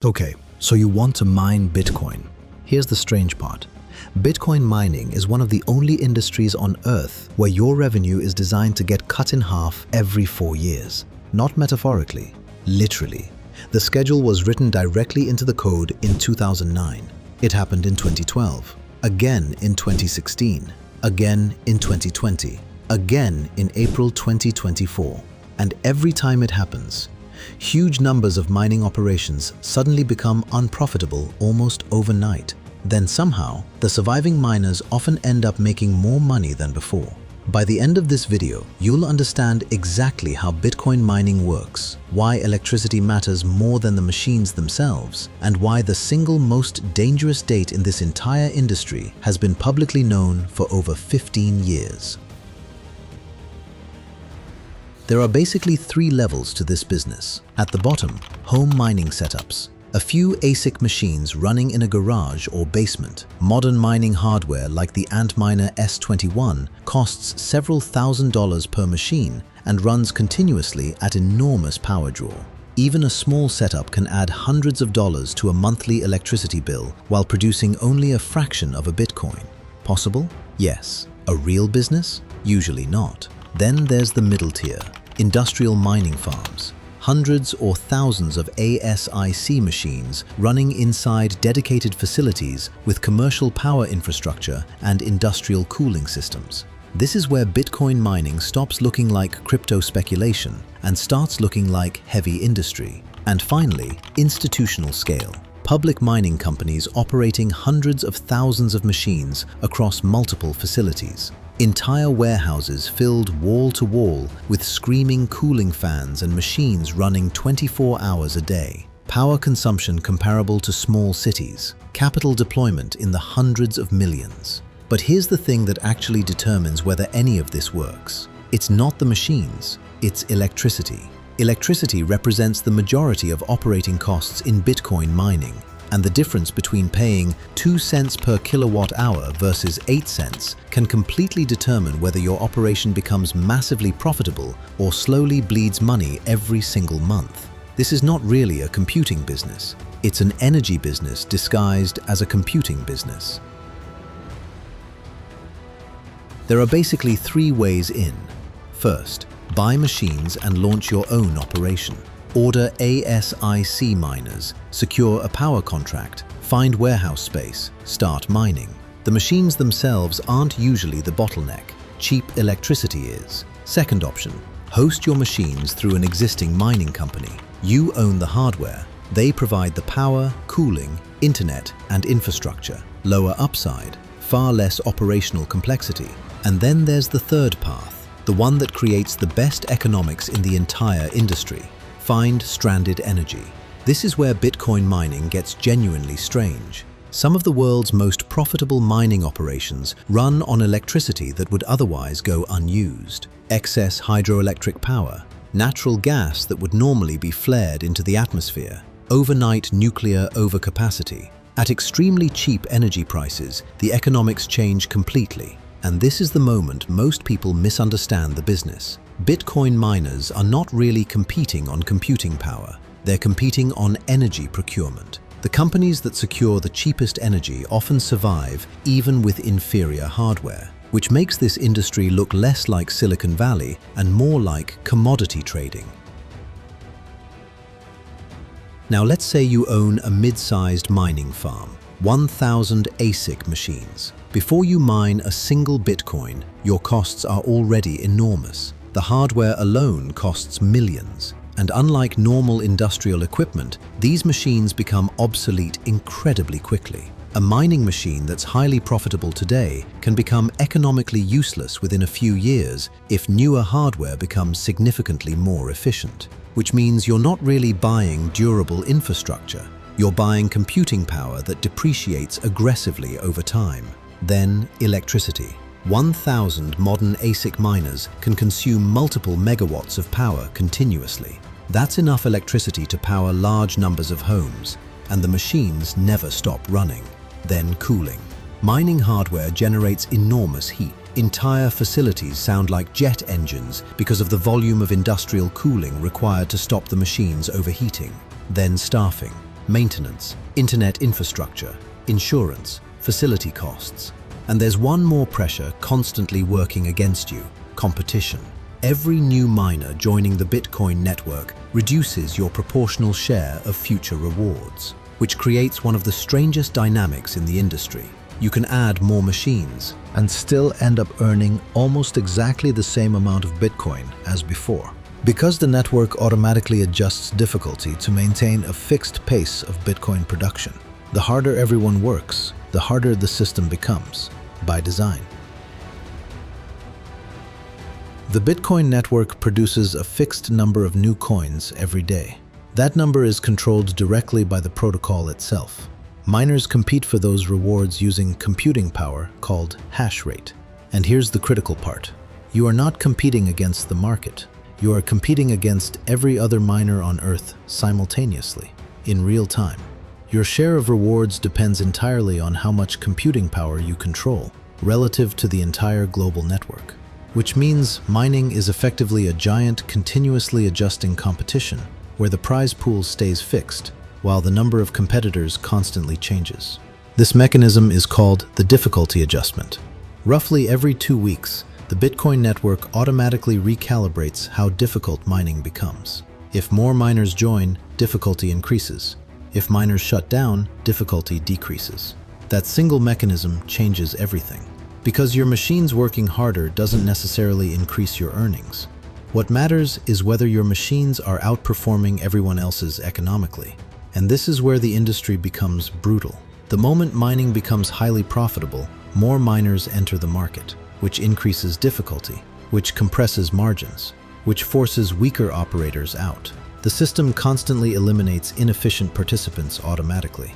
Okay, so you want to mine Bitcoin. Here's the strange part. Bitcoin mining is one of the only industries on Earth where your revenue is designed to get cut in half every 4 years. Not metaphorically, literally. The schedule was written directly into the code in 2009. It happened in 2012, again in 2016, again in 2020, again in April 2024. And every time it happens, huge numbers of mining operations suddenly become unprofitable almost overnight. Then somehow, the surviving miners often end up making more money than before. By the end of this video, you'll understand exactly how Bitcoin mining works, why electricity matters more than the machines themselves, and why the single most dangerous date in this entire industry has been publicly known for over 15 years. There are basically 3 levels to this business. At the bottom, home mining setups. A few ASIC machines running in a garage or basement. Modern mining hardware like the Antminer S21 costs several $1,000s per machine and runs continuously at enormous power draw. Even a small setup can add hundreds of dollars to a monthly electricity bill while producing only a fraction of a Bitcoin. Possible? Yes. A real business? Usually not. Then there's the middle tier, industrial mining farms. Hundreds or thousands of ASIC machines running inside dedicated facilities with commercial power infrastructure and industrial cooling systems. This is where Bitcoin mining stops looking like crypto speculation and starts looking like heavy industry. And finally, institutional scale. Public mining companies operating hundreds of thousands of machines across multiple facilities. Entire warehouses filled wall to wall with screaming cooling fans and machines running 24 hours a day. Power consumption comparable to small cities. Capital deployment in the hundreds of millions. But here's the thing that actually determines whether any of this works. It's not the machines, it's electricity. Electricity represents the majority of operating costs in Bitcoin mining. And the difference between paying 2 cents per kilowatt hour versus 8 cents can completely determine whether your operation becomes massively profitable or slowly bleeds money every single month. This is not really a computing business. It's an energy business disguised as a computing business. There are basically 3 ways in. First, buy machines and launch your own operation. Order ASIC miners, secure a power contract, find warehouse space, start mining. The machines themselves aren't usually the bottleneck. Cheap electricity is. Second option, host your machines through an existing mining company. You own the hardware. They provide the power, cooling, internet, and infrastructure. Lower upside, far less operational complexity. And then there's the third path, the one that creates the best economics in the entire industry. Find stranded energy. This is where Bitcoin mining gets genuinely strange. Some of the world's most profitable mining operations run on electricity that would otherwise go unused. Excess hydroelectric power, natural gas that would normally be flared into the atmosphere, overnight nuclear overcapacity. At extremely cheap energy prices, the economics change completely. And this is the moment most people misunderstand the business. Bitcoin miners are not really competing on computing power. They're competing on energy procurement. The companies that secure the cheapest energy often survive even with inferior hardware, which makes this industry look less like Silicon Valley and more like commodity trading. Now let's say you own a mid-sized mining farm, 1,000 ASIC machines. Before you mine a single Bitcoin, your costs are already enormous. The hardware alone costs millions, and unlike normal industrial equipment, these machines become obsolete incredibly quickly. A mining machine that's highly profitable today can become economically useless within a few years if newer hardware becomes significantly more efficient. Which means you're not really buying durable infrastructure, you're buying computing power that depreciates aggressively over time. Then, electricity. 1,000 modern ASIC miners can consume multiple megawatts of power continuously. That's enough electricity to power large numbers of homes, and the machines never stop running. Then cooling. Mining hardware generates enormous heat. Entire facilities sound like jet engines because of the volume of industrial cooling required to stop the machines overheating. Then staffing. maintenance, internet infrastructure, insurance, facility costs. And there's one more pressure constantly working against you: competition. Every new miner joining the Bitcoin network reduces your proportional share of future rewards, which creates one of the strangest dynamics in the industry. You can add more machines and still end up earning almost exactly the same amount of Bitcoin as before. Because the network automatically adjusts difficulty to maintain a fixed pace of Bitcoin production. The harder everyone works, the harder the system becomes, by design. The Bitcoin network produces a fixed number of new coins every day. That number is controlled directly by the protocol itself. Miners compete for those rewards using computing power called hash rate. And here's the critical part. You are not competing against the market. You are competing against every other miner on Earth simultaneously, in real time. Your share of rewards depends entirely on how much computing power you control, relative to the entire global network. Which means mining is effectively a giant, continuously adjusting competition, where the prize pool stays fixed, while the number of competitors constantly changes. This mechanism is called the difficulty adjustment. Roughly every 2 weeks, the Bitcoin network automatically recalibrates how difficult mining becomes. If more miners join, difficulty increases. If miners shut down, difficulty decreases. That single mechanism changes everything. Because your machines working harder doesn't necessarily increase your earnings. What matters is whether your machines are outperforming everyone else's economically. And this is where the industry becomes brutal. The moment mining becomes highly profitable, more miners enter the market, which increases difficulty, which compresses margins, which forces weaker operators out. The system constantly eliminates inefficient participants automatically.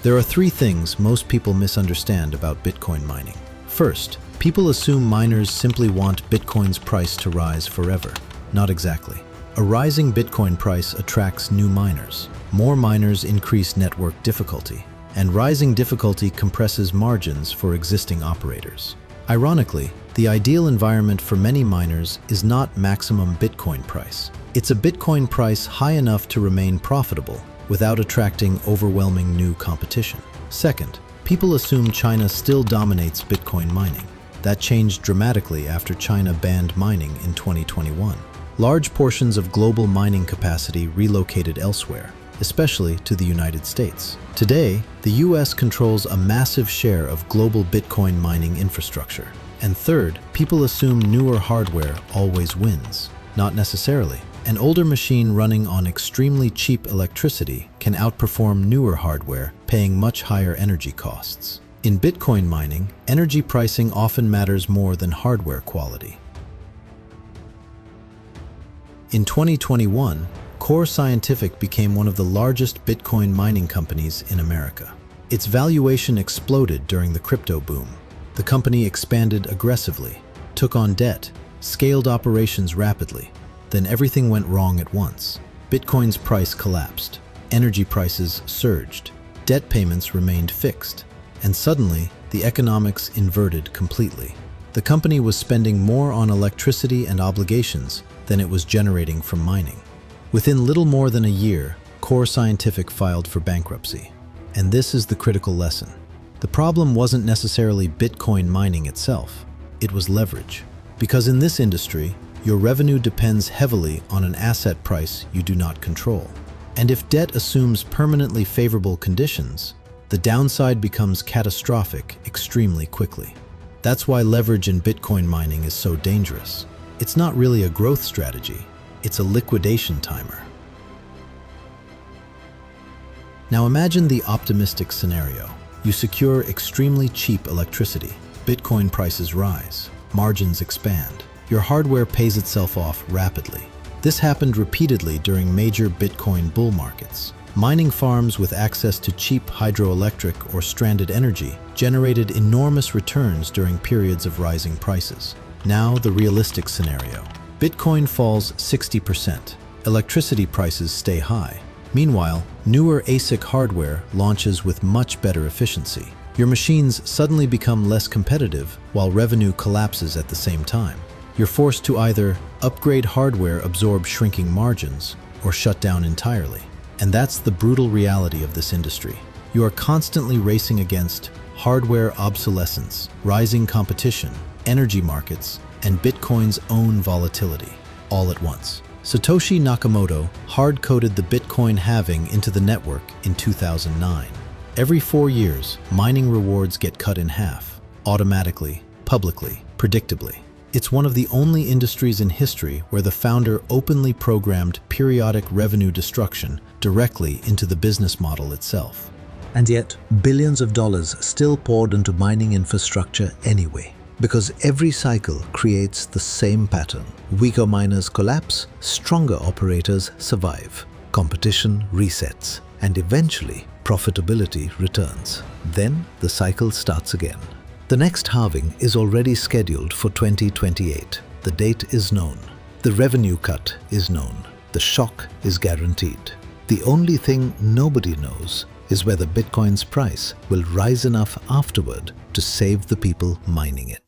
There are 3 things most people misunderstand about Bitcoin mining. First, people assume miners simply want Bitcoin's price to rise forever. Not exactly. A rising Bitcoin price attracts new miners. More miners increase network difficulty, and rising difficulty compresses margins for existing operators. Ironically, the ideal environment for many miners is not maximum Bitcoin price. It's a Bitcoin price high enough to remain profitable without attracting overwhelming new competition. Second, people assume China still dominates Bitcoin mining. That changed dramatically after China banned mining in 2021. Large portions of global mining capacity relocated elsewhere, especially to the United States. Today, the US controls a massive share of global Bitcoin mining infrastructure. And third, people assume newer hardware always wins. Not necessarily. An older machine running on extremely cheap electricity can outperform newer hardware, paying much higher energy costs. In Bitcoin mining, energy pricing often matters more than hardware quality. In 2021, Core Scientific became one of the largest Bitcoin mining companies in America. Its valuation exploded during the crypto boom. The company expanded aggressively, took on debt, scaled operations rapidly. Then everything went wrong at once. Bitcoin's price collapsed, energy prices surged, debt payments remained fixed, and suddenly the economics inverted completely. The company was spending more on electricity and obligations than it was generating from mining. Within little more than a year, Core Scientific filed for bankruptcy. And this is the critical lesson. The problem wasn't necessarily Bitcoin mining itself, it was leverage. Because in this industry, your revenue depends heavily on an asset price you do not control. And if debt assumes permanently favorable conditions, the downside becomes catastrophic extremely quickly. That's why leverage in Bitcoin mining is so dangerous. It's not really a growth strategy, it's a liquidation timer. Now imagine the optimistic scenario. You secure extremely cheap electricity. Bitcoin prices rise, margins expand. Your hardware pays itself off rapidly. This happened repeatedly during major Bitcoin bull markets. Mining farms with access to cheap hydroelectric or stranded energy generated enormous returns during periods of rising prices. Now the realistic scenario. Bitcoin falls 60%. Electricity prices stay high. Meanwhile, newer ASIC hardware launches with much better efficiency. Your machines suddenly become less competitive while revenue collapses at the same time. You're forced to either upgrade hardware, absorb shrinking margins, or shut down entirely. And that's the brutal reality of this industry. You are constantly racing against hardware obsolescence, rising competition, energy markets, and Bitcoin's own volatility, all at once. Satoshi Nakamoto hard-coded the Bitcoin halving into the network in 2009. Every 4 years, mining rewards get cut in half, automatically, publicly, predictably. It's one of the only industries in history where the founder openly programmed periodic revenue destruction directly into the business model itself. And yet, billions of dollars still poured into mining infrastructure anyway. Because every cycle creates the same pattern. Weaker miners collapse, stronger operators survive. Competition resets, and eventually profitability returns. Then the cycle starts again. The next halving is already scheduled for 2028. The date is known. The revenue cut is known. The shock is guaranteed. The only thing nobody knows is whether Bitcoin's price will rise enough afterward to save the people mining it.